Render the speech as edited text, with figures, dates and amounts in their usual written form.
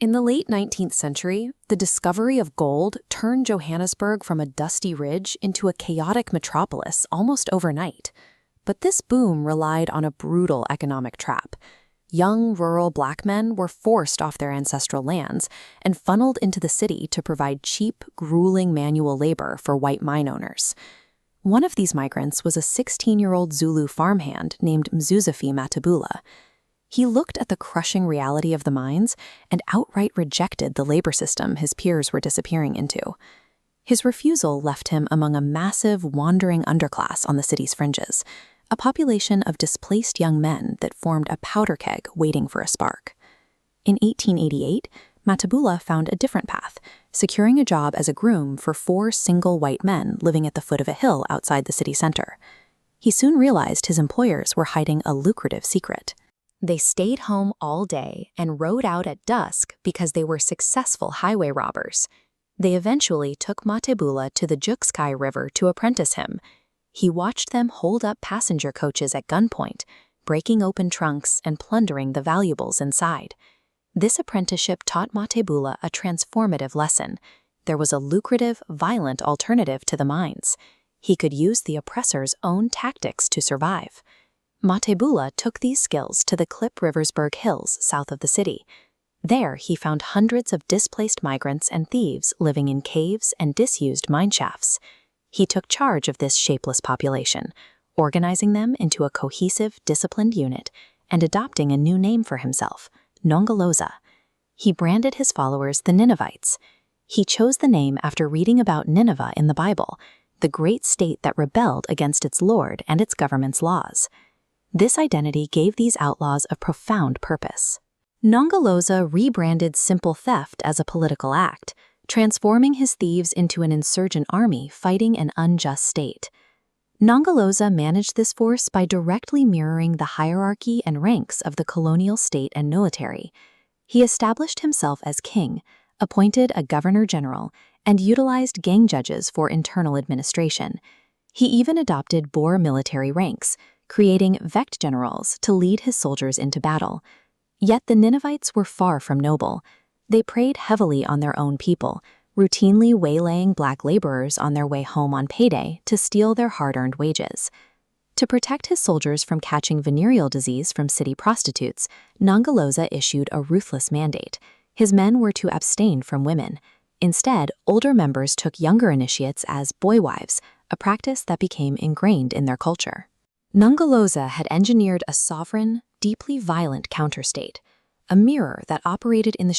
In the late 19th century, the discovery of gold turned Johannesburg from a dusty ridge into a chaotic metropolis almost overnight. But this boom relied on a brutal economic trap. Young rural black men were forced off their ancestral lands and funneled into the city to provide cheap, grueling manual labor for white mine owners. One of these migrants was a 16-year-old Zulu farmhand named Mzuzifi Matabula. He looked at the crushing reality of the mines and outright rejected the labor system his peers were disappearing into. His refusal left him among a massive, wandering underclass on the city's fringes, a population of displaced young men that formed a powder keg waiting for a spark. In 1888, Matabula found a different path, securing a job as a groom for 4 single white men living at the foot of a hill outside the city center. He soon realized his employers were hiding a lucrative secret. They stayed home all day and rode out at dusk because they were successful highway robbers. They eventually took Matabula to the Jukskai River to apprentice him. He watched them hold up passenger coaches at gunpoint, breaking open trunks and plundering the valuables inside. This apprenticeship taught Matabula a transformative lesson. There was a lucrative, violent alternative to the mines. He could use the oppressor's own tactics to survive. Matabula took these skills to the Klip-Riversberg Hills south of the city. There, he found hundreds of displaced migrants and thieves living in caves and disused mine shafts. He took charge of this shapeless population, organizing them into a cohesive, disciplined unit and adopting a new name for himself, Nongoloza. He branded his followers the Ninevites. He chose the name after reading about Nineveh in the Bible, the great state that rebelled against its lord and its government's laws. This identity gave these outlaws a profound purpose. Nongoloza rebranded simple theft as a political act, transforming his thieves into an insurgent army fighting an unjust state. Nongoloza managed this force by directly mirroring the hierarchy and ranks of the colonial state and military. He established himself as king, appointed a governor-general, and utilized gang judges for internal administration. He even adopted Boer military ranks, creating Vecht generals to lead his soldiers into battle. Yet the Ninevites were far from noble. They preyed heavily on their own people, routinely waylaying black laborers on their way home on payday to steal their hard-earned wages. To protect his soldiers from catching venereal disease from city prostitutes, Nongoloza issued a ruthless mandate. His men were to abstain from women. Instead, older members took younger initiates as boy wives, a practice that became ingrained in their culture. Nongoloza had engineered a sovereign, deeply violent counterstate, a mirror that operated in the